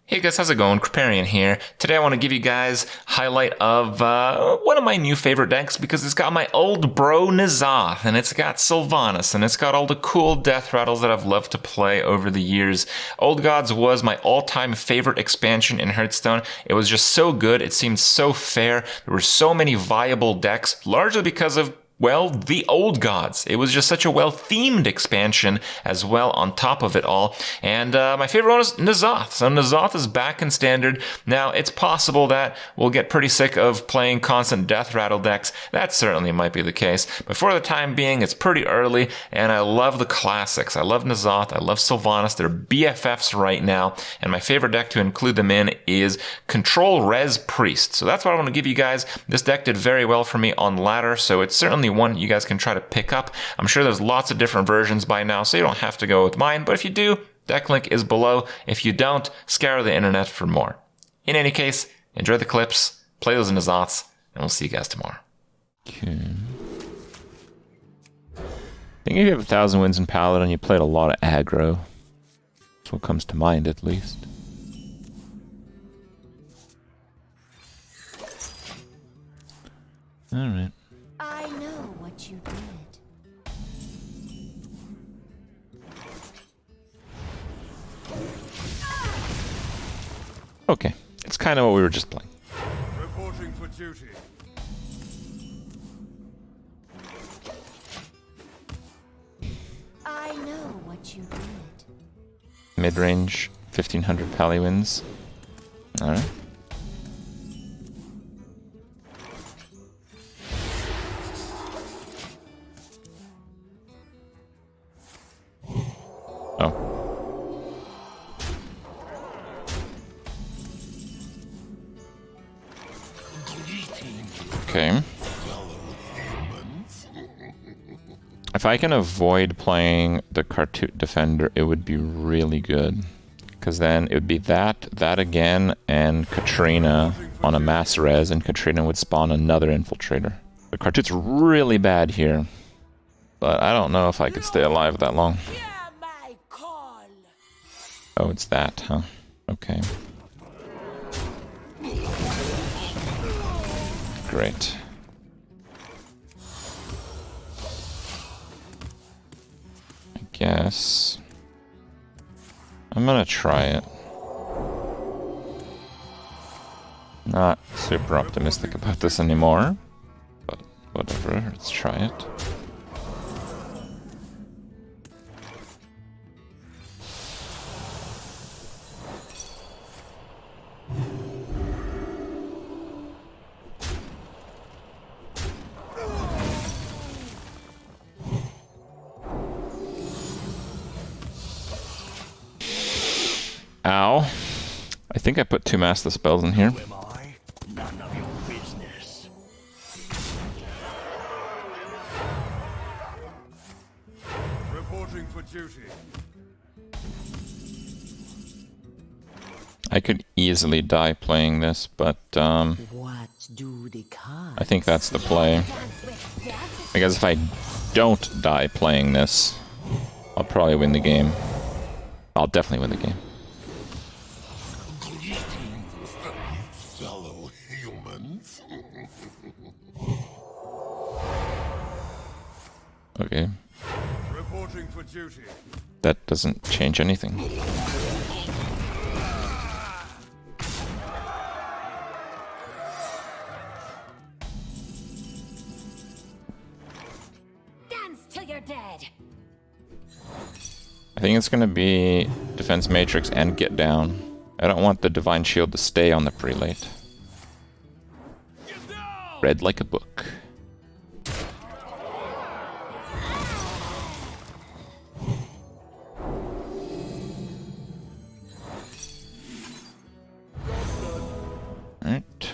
Hey guys, how's it going? Kripparrian here. Today I want to give you guys a highlight of one of my new favorite decks because it's got my old bro ZOTH, and it's got SYLVANAS, and it's got all the cool death rattles that I've loved to play over the years. Old Gods was my all-time favorite expansion in Hearthstone. It was just so good. It seemed so fair. There were so many viable decks, largely because of well, the Old Gods. It was just such a well-themed expansion as well on top of it all. And my favorite one is ZOTH. So ZOTH is back in Standard. Now, it's possible that we'll get pretty sick of playing constant death rattle decks. That certainly might be the case. But for the time being, it's pretty early, and I love the classics. I love ZOTH. I love SYLVANAS. They're BFFs right now. And my favorite deck to include them in is Control Rez Priest. So that's what I want to give you guys. This deck did very well for me on ladder, so it's certainly one you guys can try to pick up. I'm sure there's lots of different versions by now, so you don't have to go with mine, but if you do, deck link is below. If you don't, scour the internet for more. In any case, enjoy the clips, play those in the ZOTHs, and we'll see you guys tomorrow. Okay. I think if you have 1,000 wins in Paladin, you played a lot of aggro. That's what comes to mind, at least. Alright. I know what you did. Okay, it's kind of what we were just playing. Reporting for duty. I know what you did. Mid-range, 1,500 pally wins. Alright. Oh. Okay. If I can avoid playing the Cartoot Defender, it would be really good. Because then it would be that again, and Katrina on a mass res, and Katrina would spawn another Infiltrator. The Cartoot's really bad here. But I don't know if I could stay alive that long. Oh, it's that, huh? Okay. Great. I guess I'm gonna try it. Not super optimistic about this anymore, but whatever, let's try it. Ow. I think I put 2 Master Spells in here. None of your business. Reporting for duty. I could easily die playing this, but What do the cards? I think that's the play. Because if I don't die playing this, I'll probably win the game. I'll definitely win the game. Fellow humans. Okay. Reporting for duty. That doesn't change anything. Dance till you're dead. I think it's gonna be Defense Matrix and Get Down. I don't want the Divine Shield to stay on the prelate. Read like a book. Alright.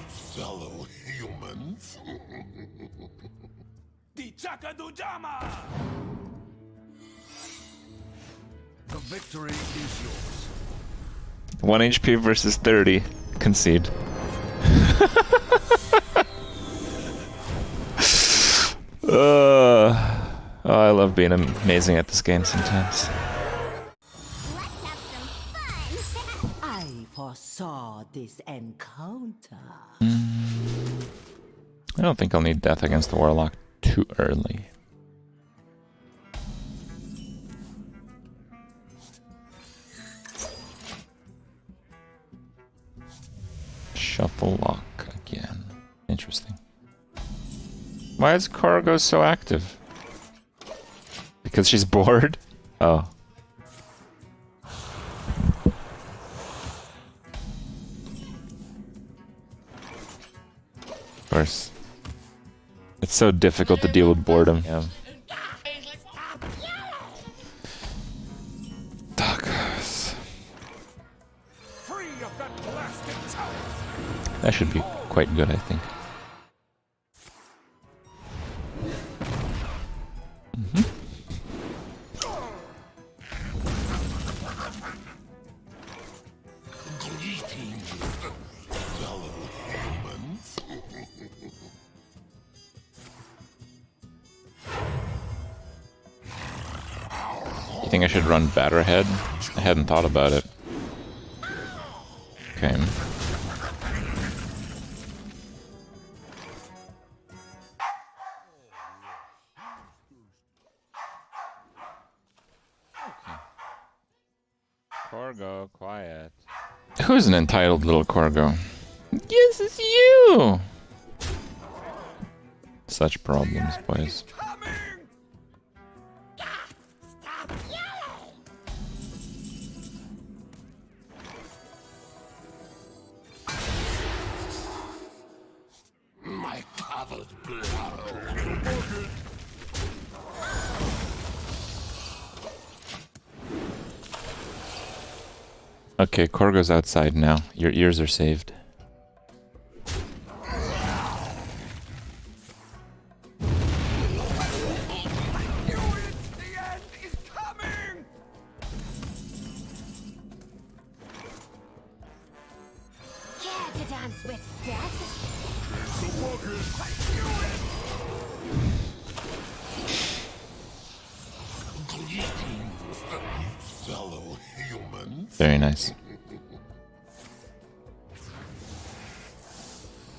Fellow humans. The victory is yours. 1 HP versus 30. Concede. love being amazing at this game sometimes. Let's have some fun. I foresaw this encounter. I don't think I'll need death against the Warlock too early. Shuffle lock again. Interesting. Why is Corgo so active? Because she's bored? Oh. Of course. It's so difficult to deal with boredom. Yeah. Tacos. That should be quite good, I think. You think I should run batter head? I hadn't thought about it. Okay. Corgo, quiet. Who's an entitled little Corgo? Yes, it's you! Such problems, boys. My covered blood. Okay, Corgo's outside now. Your ears are saved. Care to dance with death? Greetings, fellow humans. Very nice.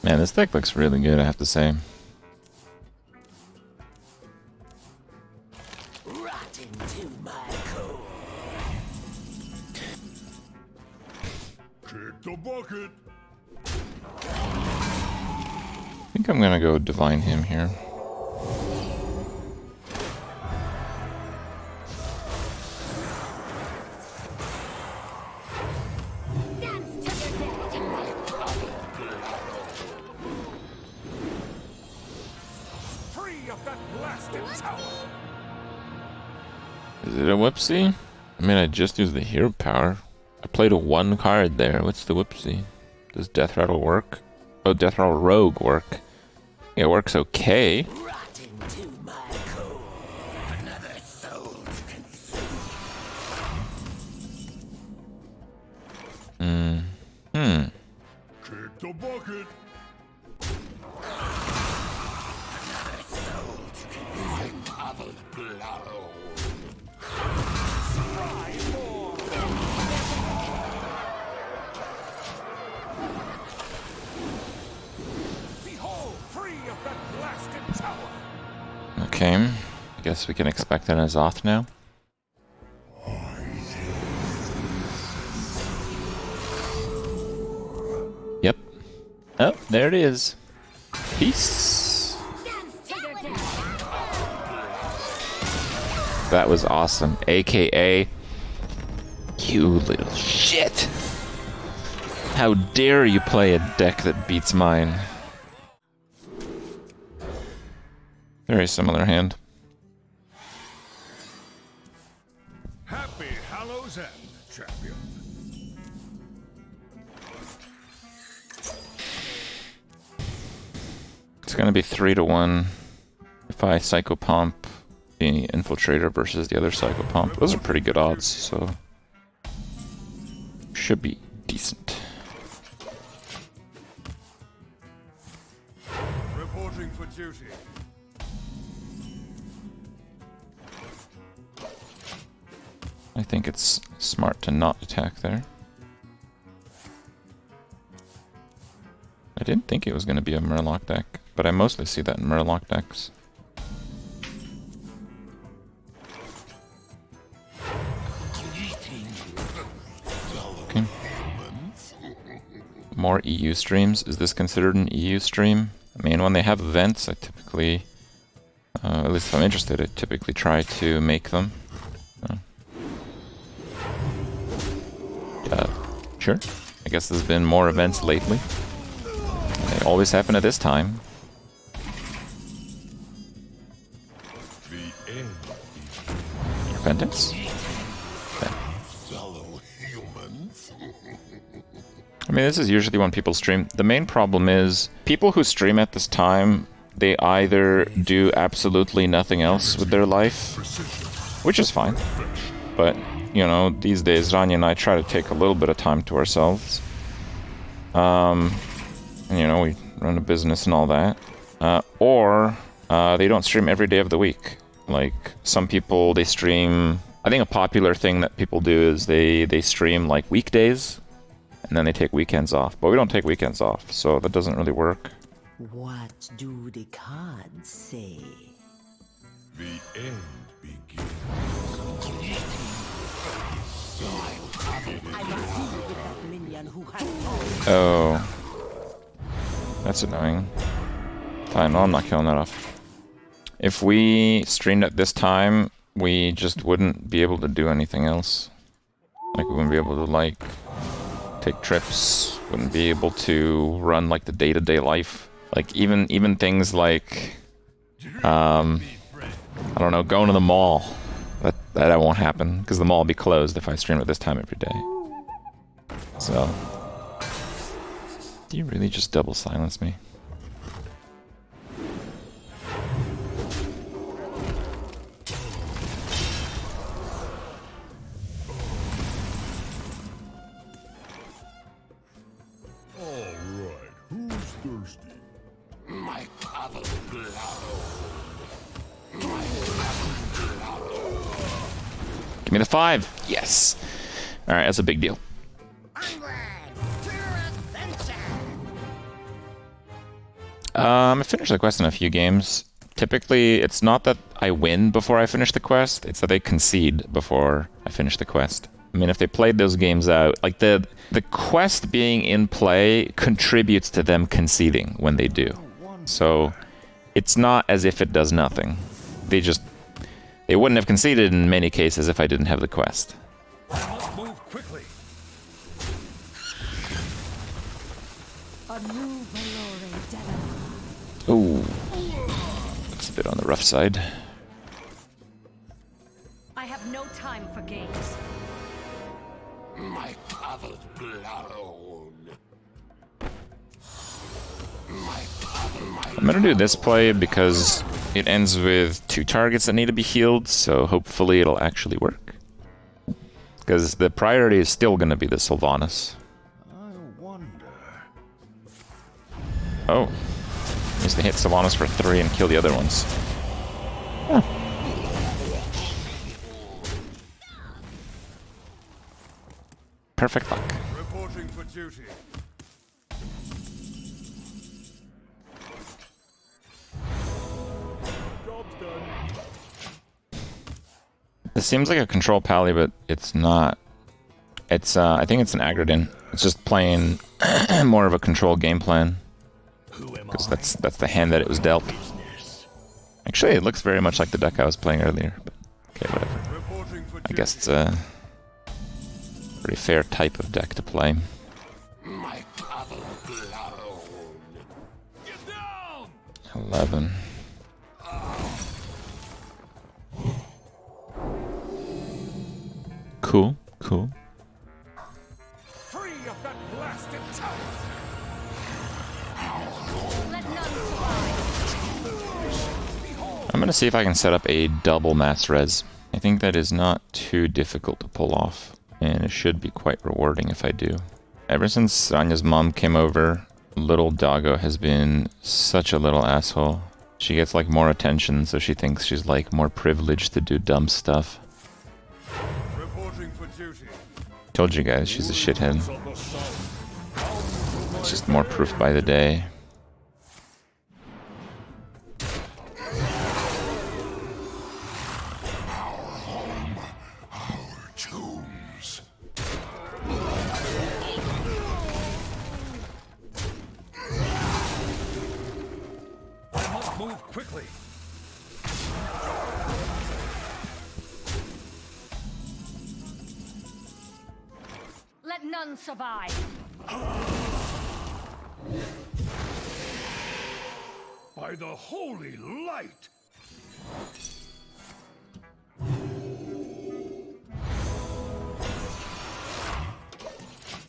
Man, this deck looks really good, I have to say. Rot into my core. Kick the bucket. I think I'm gonna go Divine Him here. Dance till you're dead. Free of that blasted tower. Is it a whoopsie? I mean, I just used the hero power. I played a 1 card there. What's the whoopsie? Does Death Rattle work? Oh, Death Rattle Rogue work. Yeah, it works okay. Rot into my core. Another soul to consume. Kick the bucket. My covered blood. Behold, free of that blasted tower. Okay. I guess we can expect an ZOTH now. Yep. Oh, there it is. Peace. Dance till you're dead. That was awesome. AKA, you little shit. How dare you play a deck that beats mine? Very similar hand. Happy Hallows End, champion. It's gonna be 3-1 if I Psycho Pump the Infiltrator versus the other Psycho Pump. Those are pretty good odds, so should be decent. Reporting for duty. I think it's smart to not attack there. I didn't think it was going to be a Murloc deck, but I mostly see that in Murloc decks. Okay. More EU streams. Is this considered an EU stream? I mean, when they have events, I typically, at least if I'm interested, I typically try to make them. Sure. I guess there's been more events lately. They always happen at this time. Repentance? Okay. I mean, this is usually when people stream. The main problem is people who stream at this time, they either do absolutely nothing else with their life, which is fine. But, you know, these days, Rania and I try to take a little bit of time to ourselves. And, you know, we run a business and all that. Or they don't stream every day of the week. Like, some people, they stream... I think a popular thing that people do is they stream, like, weekdays, and then they take weekends off. But we don't take weekends off, so that doesn't really work. What do the cards say? The end begins. I must deal with that minion who has Oh. That's annoying. Fine, well, I'm not killing that off. If we streamed at this time, we just wouldn't be able to do anything else. Like, we wouldn't be able to, like, take trips, wouldn't be able to run, like, the day-to-day life. Like, even things like, I don't know, going to the mall. That won't happen, because the mall will be closed if I stream at this time every day. So... Do you really just double silence me? Alright, who's thirsty? my father's blood. Give me the 5! Yes! Alright, that's a big deal. Onward to adventure. I finished the quest in a few games. Typically, it's not that I win before I finish the quest, it's that they concede before I finish the quest. I mean, if they played those games out, like the quest being in play contributes to them conceding when they do. So, it's not as if it does nothing. They wouldn't have conceded in many cases if I didn't have the quest. Let's move quickly. A new Valore Devil. Ooh. That's a bit on the rough side. I have no time for games. My father's blood. I'm gonna do this play because it ends with 2 targets that need to be healed, so hopefully it'll actually work. Because the priority is still gonna be the SYLVANAS. I wonder. Oh. Needs to hit SYLVANAS for 3 and kill the other ones. Huh. Perfect luck. Reporting for duty. Job's done. This seems like a control pally, but it's not. It's, I think it's an Agridin. It's just playing more of a control game plan. Because that's the hand that it was dealt. Actually, it looks very much like the deck I was playing earlier. But okay, whatever. Reporting for I guess it's a pretty fair type of deck to play. My father's blood. Get down! 11. Cool, cool. Free of that blasted tower! Let none survive. I'm gonna see if I can set up a double mass res. I think that is not too difficult to pull off, and it should be quite rewarding if I do. Ever since Anya's mom came over, little doggo has been such a little asshole. She gets like more attention, so she thinks she's like more privileged to do dumb stuff. Reporting Told you guys, she's a shithead. It's just more proof by the day. Tombs. I must move quickly. Let none survive. By the holy light.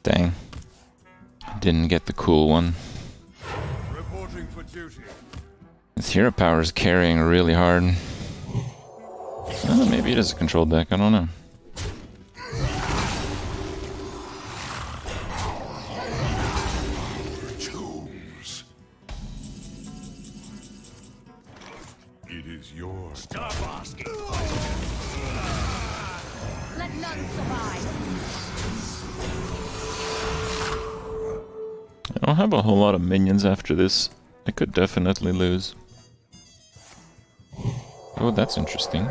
Dang. Didn't get the cool one. Reporting for duty. This hero power is carrying really hard. Oh, maybe it is a control deck, I don't know. Tombs. It is yours. Stop asking. Let none survive. I don't have a whole lot of minions after this. I could definitely lose. Oh, that's interesting.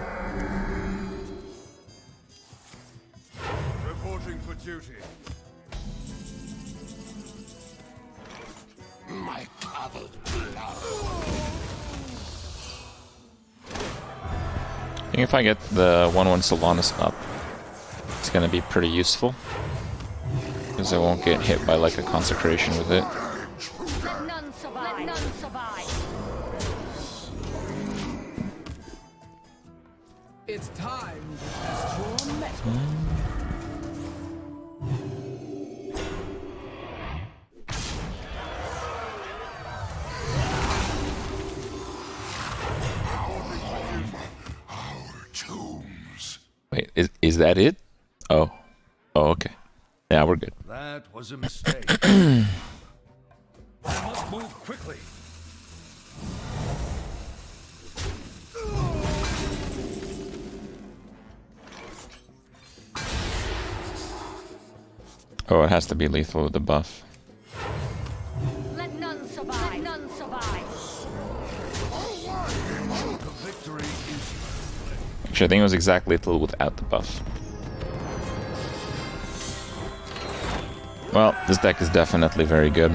Reporting for duty. My covered blood. I think if I get the 1/1 SYLVANAS up, it's gonna be pretty useful. Because I won't get hit by like a consecration with it. Let none survive. Let none survive. It's time to test your metal. Tombs. Wait, is that it? Oh. Oh, okay. Yeah, we're good. That was a mistake. I must move quickly. Oh, it has to be lethal with the buff. Let none survive. Let none survive. The victory is Actually, I think it was exactly lethal without the buff. Well, this deck is definitely very good.